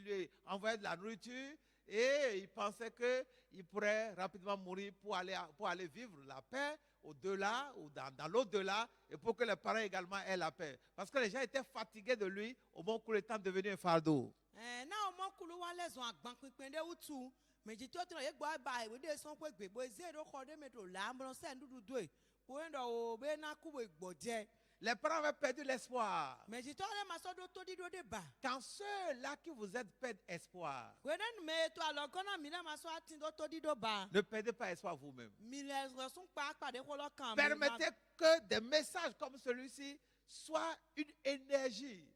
lui envoyait de la nourriture et il pensait qu'il pourrait rapidement mourir pour aller vivre la paix au-delà ou dans l'au-delà et pour que les parents également aient la paix. Parce que les gens étaient fatigués de lui au moment où il était devenu un fardeau. Na ọmọ kulu wa lẹsùn àgbọn pínpín dé wútu méjì tó tún yẹ gbọ́ bá ìwé dé sọ́n pé gbègbó ezé ló kọ́ dé mẹ́tò làámúrán sẹ́ń dúdú dùn kó ń dọ̀ ò bẹ́ẹ̀ náà kúbò ìgbọ̀jẹ́. Les parents avaient perdu l'espoir. méjì tó lè máa sọ́dọ̀ tó dídó dé bá. Quand ceux-là qui vous aident perdent espoir, wẹ́dẹ́ nu mẹ́tò àlọ́gọ́nà mi náà máa sọ àti tó dídó bá. ne perdez pas espoir vous-même. mi lẹ sún pa pàdé kó lọ́kàn mi. Permettez que des messages comme celui-ci soient une énergie,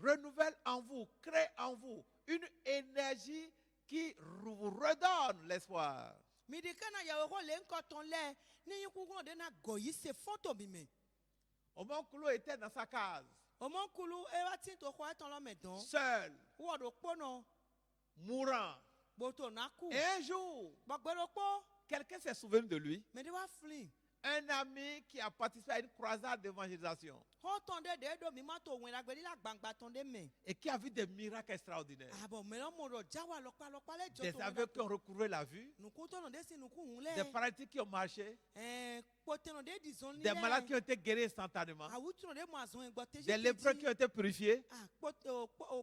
renouvelle en vous, crée en vous une énergie qui vous redonne l'espoir. mi di kana yàwó kó lè ń kọ́ tán lẹ̀ ní yín kúkú ọ̀dẹ́ náà gọ̀ yìí ṣe fọ́tò mi mẹ́. Omonkulu était dans sa case, ọmọ kulu ewa tí tó kọ́ ẹ̀ tán lọ́mẹ̀dán. seul, wọ́ọ̀dù pọ́nà mourant. gbòtò náà kù. Et un jour, gbàgbẹ́rọ pọ́. quelqu'un s'est souvenu de lui, mẹ́tẹ́ wá fìlì. un ami qui a participé à une croisade d'évangélisation hɔtɔn de de do mi ma to wɛn lagbɛ nila gbangba tɔn de mɛ. et qui a vu des miracles extraordinaires. abɔ mɛlɛ mo do jawa lɔkpalɔkpa lɛ jɔ Des aveugles qui ont recouvré la vue, nukutɔnɔ de si nuku hun des lɛ. paralytiques qui ont marché, kpɔtɛnɔ de dizɔn des malades qui ont été guéris instantanément, awutɔnɔ de mo azɔn gbɔ teji des lépreux qui ont été purifiés.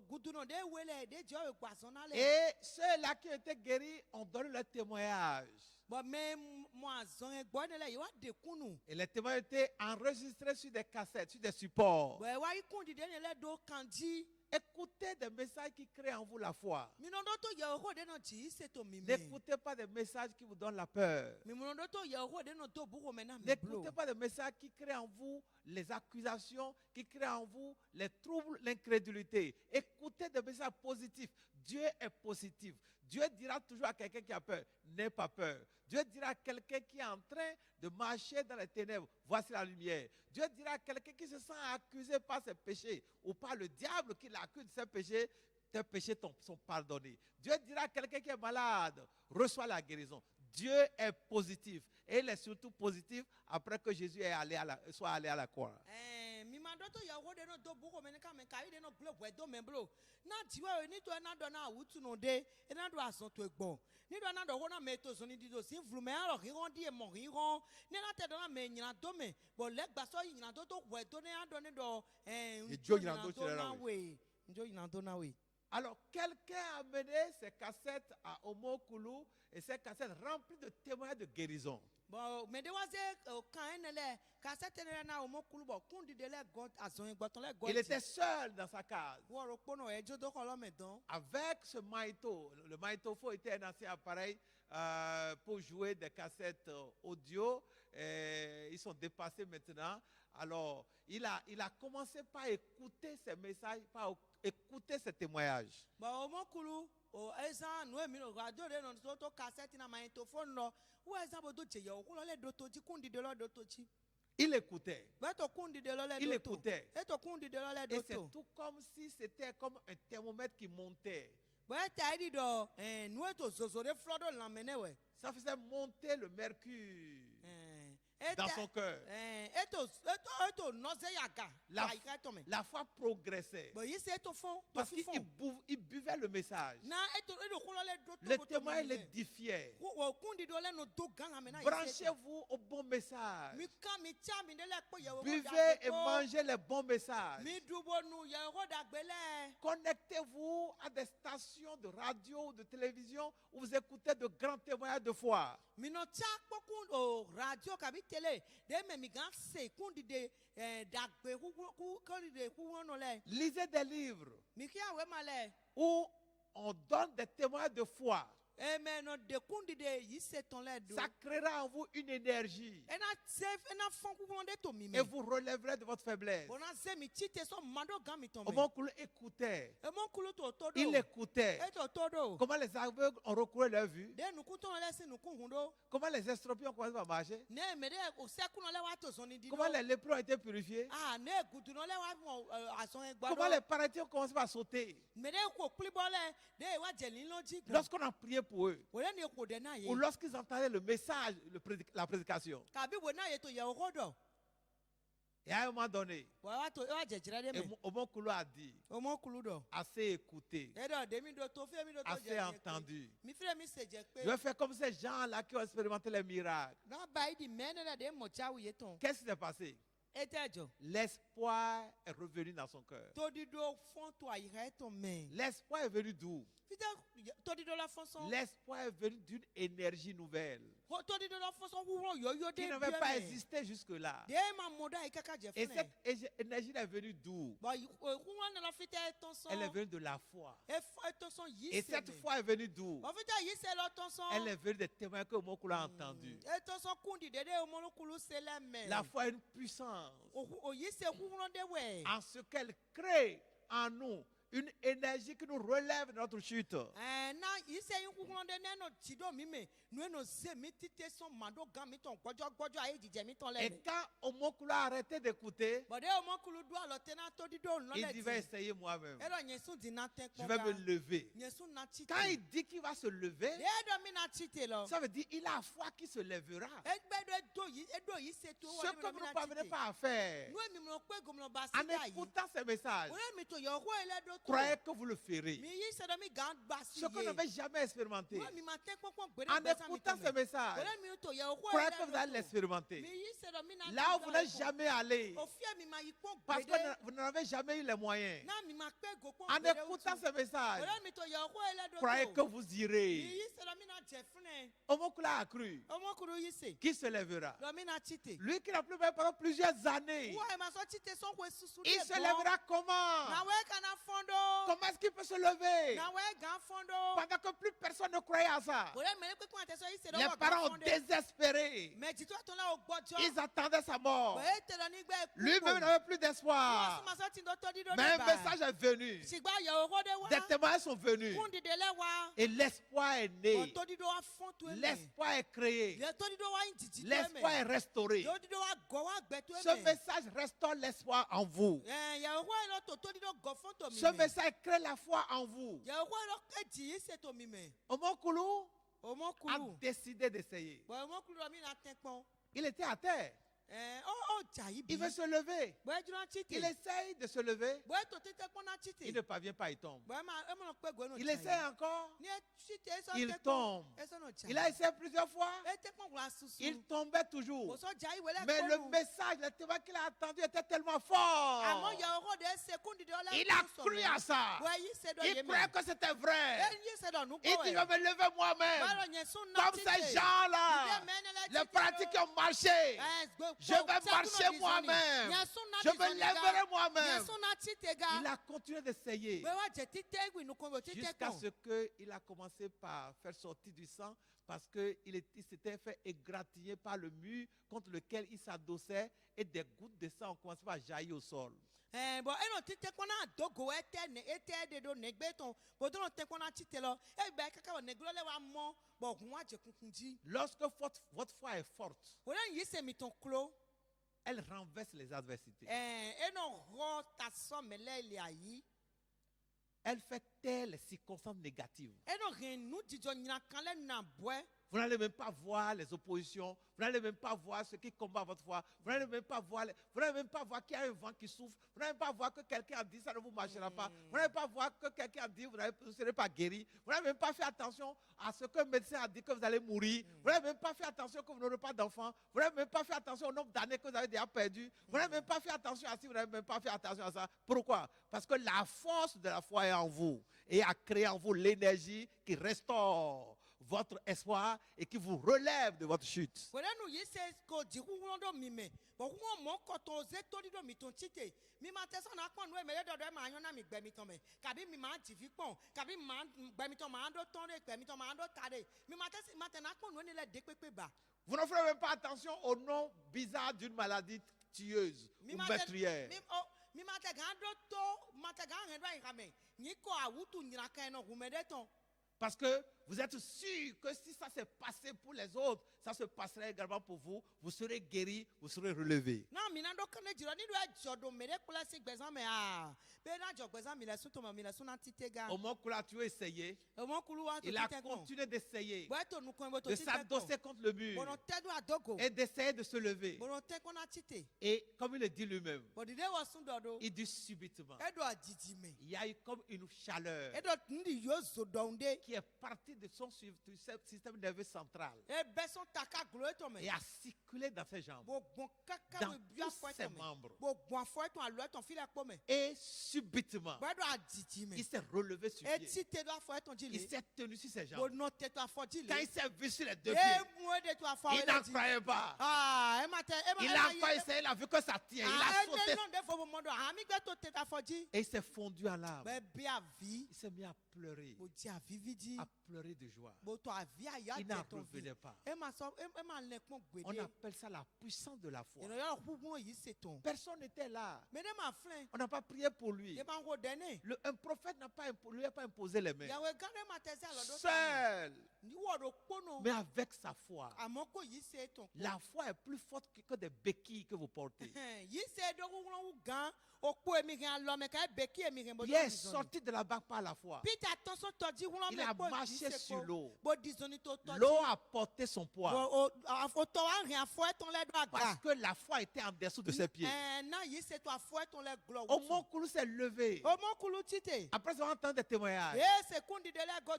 gudunɔ de wele de jɔ gbazɔn na lɛ. Et ceux-là qui ont été guéris ont donné leur témoignage. bɔn mɛ mo azɔn gbɔ ne lɛ yi wa de kunu. Et les témoignages ont été enregistrés sur des cassettes, sur des supports. bɔn wa yi kun di de ne lɛ do kandi. Écoutez des messages qui créent en vous la foi. minɔdɔ to yɛ ɔkɔ de nɔ dzi se to mi mɛ. N'écoutez pas des messages qui vous donnent la peur. minɔdɔ to yɛ ɔkɔ de nɔ to buko mɛ na mi N'écoutez blo. pas des messages qui créent en vous les accusations, qui créent en vous les troubles, l'incrédulité. Écoutez des messages positifs. Dieu est positif. Dieu dira toujours à quelqu'un qui a peur, n'aie pas peur. Dieu dira à quelqu'un qui est en train de marcher dans les ténèbres, voici la lumière. Dieu dira à quelqu'un qui se sent accusé par ses péchés ou par le diable qui l'accuse de ses péchés, tes péchés sont pardonnés. Dieu dira à quelqu'un qui est malade, reçois la guérison. Dieu est positif. Et il est surtout positif après que Jésus soit allé à la croix. mi ma dɔ to yawo de no do buko mɛ ne ka mɛ ka yi de no gble bɔ do mɛ blo na tiwa ni to na dɔ na awutu no de na do azɔn to gbɔ ni do na dɔ ko na mɛ to zɔn ni di do si vlu mɛ alɔ hihɔn di mɔ hihɔn ne na tɛ dɔ na mɛ nyina do mɛ bɔn lɛ gbasɔ yi nyina do to wɛ do ne ya dɔ ne dɔ Ijo nyina do tirɛ la we njo nyina do na we. Alors, quelqu'un a amené ses cassettes à Omokulu et ces cassettes remplies de témoignages de guérison. bɔn mɛ de wa se kan ne lɛ kasɛtɛ ne na o mo kulu bɔ kun di de lɛ gɔ azɔn gbɔtɔn lɛ gɔ Il était seul dans sa case. wɔɔrɔ kpɔnɔ ɛdzo do kɔlɔ mɛ dɔn. Avec ce magnéto, le magnétophone était un ancien appareil pour jouer des cassettes audio. Ils sont dépassés maintenant. Alors, il a commencé par écouter ces messages, par écouter ces témoignages. bɔn o mo kulu o ezan nu emi no radio de no to cassette na magnétophone no wo ezan bo do je o kulo le do to ji kundi de lo do to ji Il écoutait. be to kundi de lo le Il do to écoutait. e to kundi de lo le Et do c'est to tout comme si c'était comme un thermomètre qui montait. bo e ta di do nu e to zozo de flodo la mene we Ça faisait monter le mercure e dans son cœur. e to no se yaga La- la ika to me La foi progressait. bo yi se to fon to Parce fi qu'il fon il buvait le message. na e to kulo le do to Le bo to témoin me l'édifiait. wo kundi do le no do gan la mena yi se Branchez-vous au bon message. mi ka mi cha mi de le po ye wo Buvez et mangez les bons messages. mi dubo nu ye wo dagbele Connectez-vous à des stations de radio ou de télévision où vous écoutez de grands témoignages de foi. mi no cha kpɔkun o radio kabi tele de me mi gan se kundi de dagbe ku kɔri de ku wɔnɔ lɛ Lisez des livres mi kí awɛ ma lɛ où on donne des témoignages de foi. mɛ nɔ de kundi de yi se tɔn lɛ do Ça créera en vous une énergie ɛna fɔn kukun de to mi et mɛ vous relèverez de votre faiblesse. bona se mi ti te sɔn mado gan mi tɔn mɛ Omonkulu écoutait. emo kulu to to Il do écoutait. e to to do Comment les aveugles ont recouvert leur vue. de nuku tɔn lɛ si nuku hun do Comment les estropiés ont commencé à marcher. ne mɛ de o sɛkun lɛ wa to sɔn ni di do Comment les lépreux ont été purifiés. ne gudu lɛ wa mɔ azɔn Comment gbadɔ les paralytiques ont commencé à sauter. mɛ de ko kulibɔ lɛ de wa jɛli lɔ ji gbɔ. Lorsqu'on a prié pour eux. wòle ni kò dé náà Ou yé lorsqu'ils entendaient le message, la prédication. kàbí wò náà yé tó yẹ ọkọ dọ̀ Et à un moment donné, wà wá tó wà jẹjẹrẹ dé mẹ Omokulu a dit, ọmọ kulu dọ̀ assez écouté, ẹ̀dọ̀ dèmi dọ̀ tó fẹ́ mi dọ̀ tó assez entendu. mi fẹ́ mi sè jẹ pé Je vais faire comme ces gens-là qui ont expérimenté les miracles. náà báyìí di mẹ́rin náà dé mọ̀ cháwù yé tán Qu'est-ce qui s'est passé? ètò ẹ̀jọ̀ L'espoir est revenu dans son cœur. tó dídó fọ́n tó àyíká ẹ̀ tán mẹ́ L'espoir est venu d'où? fíjẹ́ tó dídó la fọ́nsán L'espoir est venu d'une énergie nouvelle tó dídó la fọ́nsán wúrọ̀ yọ̀yọ̀ dé qui n'avait pas existé jusque-là. dé máa mọ̀ dá yìí kẹ́kẹ́ jẹ Et fún ẹ̀ cette énergie est venue d'où? bọ̀ wúrọ̀ nana fíjẹ́ ẹ̀ tán sán Elle est venue de la foi. ẹ̀ tán sán yìí Et sè cette mẹ́ foi est venue d'où? bọ̀ fíjẹ́ yìí sè lọ tán sán Elle est venue des témoins que Omokulu a entendus. ẹ̀ tán sán kúndì dédé ọmọlúkulu sè lẹ́mẹ̀ La foi a une puissance òyì sè wúrọ̀ dé wẹ̀ en ce qu'elle crée en nous une énergie qui nous relève de notre chute. na yìí sè yín wúrọ̀ dé nẹ́nà tìdó mi mẹ́ nu ẹnu zè mi títí sán màdó gan mi tán gbọ́jọ́ ayé jíjẹ mi tán Et lẹ́mẹ̀ quand Omokulu a arrêté d'écouter, bọ̀dé ọmọkulu dún àlọ́ tẹ́ náà tó dídó il ńlọ́lẹ̀ dit, je vais tì essayer moi-même. ẹ̀rọ yẹn sún di náà tẹ́ Je vais me kpọ́n lever. yẹn sún náà tì Quand tè il dit qu'il va se lever, déédọ́ mi náà tì tè lọ ça veut dire qu'il a la foi qui se lèvera. ẹgbẹ́dọ̀ ẹ̀dọ̀ yìí ṣe tó Ce que vous ne parvenez pas à faire, nu èmi mọ̀ pé gómìnà bá en sí dá yìí écoutant ces messages, wọ́n mi tó yẹ ọkọ ẹlẹ́dọ̀ tó croyez que vous le ferez. mi yí sẹ́dọ̀ mi gàn gbà sí Ce que vous yé n'avez jamais expérimenté, wọ́n mi máa tẹ́ pọ́npọ́n gbèrè en gbèsè mi écoutant tó ces mẹ́ messages, wọ́n mi tó yẹ ọkọ croyez que vous allez ẹlẹ́dọ̀ tó l'expérimenter. mi yí sẹ́dọ̀ mi náà Là où vous n'êtes jamais allé, òfin mi máa yí pọ́n parce gbèrè que vous n'avez jamais eu les moyens. náà mi máa pẹ́ gò pọ́n En gbèrè écoutant ces messages, wọ́n mi tó yẹ ọkọ ẹlẹ́dọ̀ croyez que tó vous mi irez. yí sẹ́dọ̀ mi náà jẹ fún ẹ Omokula a cru. ọmọkùnrin yìí sè Qui se lèvera? lọ mi náà tì tè Lui qui n'a plus même pendant plusieurs années. wọ́n ẹ̀ máa sọ tì tè sọ́kò esusu Il se lèvera comment? nàwẹ́ kana fọ́ndọ́ Comment est-ce qu'il peut se lever? nàwẹ́ gan fọ́ndọ́. Pendant que plus personne ne croyait à ça. Wòle mele kpekpe àtẹsọ yìí ṣe Les lọ́wọ́ parents ont gan fọ́ndé. désespéré. Mais jìtú àtọ́ la ò gbọ́jọ́. Ils attendaient sa mort. Bẹ̀rẹ̀ tẹ̀lọ nígbà ẹ̀kú. Lui-même n'avait plus Wọ́n d'espoir. sún ma sọ tí ń dọ́tọ́ dídó Mais un níbà. message est venu. Ṣùgbọ́n àyẹ̀wò owó dé wá. Des témoins sont venus. Kún dìde lẹ́wà. Et l'espoir est né. Ọ̀tọ́ dídó wá fọ́n tó ẹ̀mẹ̀. L'espoir est créé. Lẹ́tọ́ dídó wá ń jìjì tó L'espoir est ẹ̀mẹ̀. restauré. Yóò dídó wá gọ̀ wá gbẹ tó Ce ẹ̀mẹ̀. message restaure l'espoir en vous. Yẹ̀wò owó ẹ̀rọ tó tó dídó gọ̀ fọ́n tó mi Ce mẹ̀. message crée la foi en vous. Yẹ̀wò owó ẹ̀rọ kejì yìí ṣe tó mi mẹ̀. Omokulu a Ọmọkùnrin. décidé d'essayer. Bọ̀ ọmọkùnrin mi náà tẹ́ pọ́n. Il était à terre. Ó jà yìí bí. Il veut se lever. Bọ̀ ẹ̀jú náà tì tè. Il essaye de se lever. Bọ̀ ètò tètè pọ́n náà tì tè. Il ne parvient pas, il tombe. Bọ̀ ẹ̀ máa pẹ́ gbọ́nù Il essaie encore. Il tombe. Il a essayé plusieurs fois. Il tombait toujours. Mais le message, le témoin qu'il a entendu était tellement fort. Il a cru à ça. Il croyait que c'était vrai. Il dit, je vais me lever moi-même. Comme ces gens-là, les pratiques qui ont marché. Je vais marcher moi-même. Je me lèverai moi-même. Il a continué d'essayer. Jusqu'à ce qu'il a commencé par faire sortir du sang parce qu'il s'était fait égratigner par le mur contre lequel il s'adossait et des gouttes de sang ont commencé à jaillir au sol. Bon, eno tite kona dogo ete de do negbe ton bodon te kona tite lo e be kaka neglo le wa mo bo gun wa je kunkunji. Lorsque votre foi est forte, Wona yi se mi ton klo elle renverse les adversités. eno ro ta so mele ile ayi. Elle fait taire les circonstances négatives. Eno renu dijo nyina kan le na boe. Vous n'allez même pas voir les oppositions. Vous n'allez même pas voir ceux qui combattent votre foi. Vous n'allez même pas voir, qu'il y a un vent qui souffle. Vous n'allez pas voir que quelqu'un a dit ça ne vous marchera pas. Vous n'allez pas voir que quelqu'un a dit vous ne serez pas guéri. Vous n'allez même pas faire attention à ce que le médecin a dit que vous allez mourir. Vous n'allez même pas faire attention que vous n'aurez pas d'enfants. Vous n'allez même pas faire attention au nombre d'années que vous avez déjà perdu. Vous n'allez même pas faire attention à ci. Vous n'allez même pas faire attention à ça. Pourquoi? Parce que la force de la foi est en vous et a créé en vous l'énergie qui restaure votre espoir et qui vous relève de votre chute. Wona nu yi se ko di hu do mi me. Bo hu mo ko to ze to di do mi ton tite. Mi ma te so na pon nu e me le do ma yan na mi gbe mi ton me. Kabi mi ma ti fi pon. Kabi mi ma gbe mi ton ma do ton re gbe mi ton ma do tare. Mi ma te na pon nu ni le de pepe ba. Vous ne ferez même pas attention au nom bizarre d'une maladie tueuse ou meurtrière. Mi ma te gan do to ma te gan ren do i kame. Ni ko awutu nyira kan no hu me de ton. Parce que vous êtes sûr que si ça s'est passé pour les autres, ça se passerait également pour vous. Vous serez guéri, vous serez relevé. Na mina do kane jiro ni do ejo do mere kula si gbezan me ah. Be na jo gbezan mi le sun to mo mi le sun na titega. Au moment où tu as essayé, O mo kulu wa to il a titega. continué d'essayer, Bo to nu kon bo to de titega. s'adosser contre le mur Bono tedu adogo. et d'essayer de se lever. Bono te kon na tite. Et comme il le dit lui-même, Bo dide wa sun dodo. il dit subitement, Edo ajiji me. il y a eu comme une chaleur Edo ndi yo zo donde. qui est partie de son système nerveux central E beson taka glo eto me. et a circulé dans ses jambes, Bo gbon kaka dans we bia tous fo ses eto me. membres. Bo gbon afo eto alo eto file po me. Et subitement, Bo edo ajiji me. il s'est relevé sur E pied. tite do afo eto Il jile. s'est tenu sur ses Bo jambes. no te to afo jile. Quand il s'est vu sur les deux E pieds, mu de to afo il n'en croyait pas. Ah, e ma te e ma Il a encore essayé, il a vu que ça tient. Il a sauté et il s'est fondu en larmes. Il s'est mis à pleurer de joie. Il n'en revenait pas. On appelle ça la puissance de la foi. Personne n'était là. On n'a pas prié pour lui. Un prophète lui a pas imposé les mains. Seul, mais avec sa foi. La foi est plus forte que des béquilles que vous portez. Il est sorti de la barque par la foi. Il a marché sur l'eau. L'eau a porté son poids. Parce que la foi était en dessous de ses pieds. Omonkulu s'est levé. Après avoir entendu des témoignages.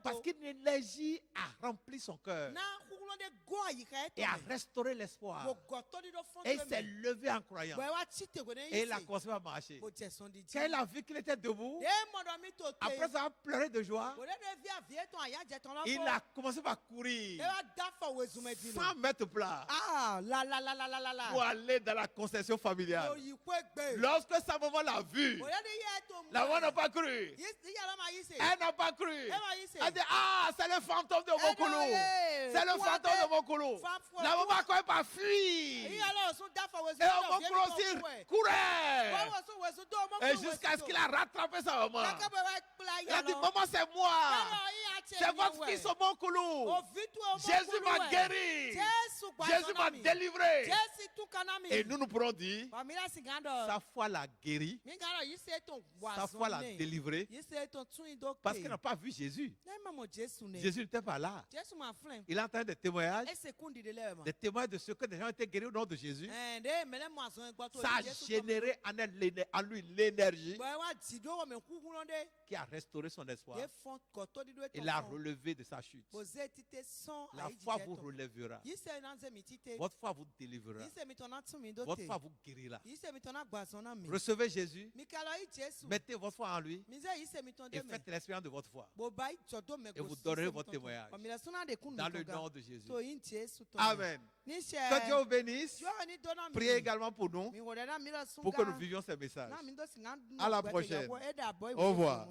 Parce qu'une énergie a rempli son cœur. Et a restauré l'espoir. Et il s'est levé en croyant. Et il a commencé à marcher. Quand il a vu qu'il était debout, après avoir pleuré de joie, il a commencé à courir 100 mètres plats pour aller dans la conception familiale. Lorsque sa maman l'a vu, la maman n'a pas cru. Elle n'a pas cru. Elle dit, ah, c'est le fantôme de Omonkulu. C'est le fantôme de Omonkulu. La maman a quand même pas fui. Et Omonkulu aussi courait. Et jusqu'à ce qu'il a rattrapé sa maman. Il a dit, maman, c'est moi. C'est votre fils Omonkulu. Jésus m'a guéri. Jésus m'a délivré. Et nous pourrons dire, sa foi l'a guéri. Sa foi l'a délivré. Parce qu'il n'a pas vu Jésus. Jésus n'était pas là. Il a entendu des témoignages. Des témoignages de ce que des gens étaient guéris au nom de Jésus. Ça a généré en lui l'énergie qui a restauré son espoir. Et l'a relevé de sa chute. La foi vous relèvera. Votre foi vous délivrera. Votre foi vous guérira. Recevez Jésus. Mettez votre foi en lui. Et faites l'expérience de votre foi. Et vous donnerez votre témoignage. Dans le nom de Jésus. Amen. Que Dieu vous bénisse. Priez également pour nous. Pour que nous vivions ces messages. À la prochaine. Au revoir.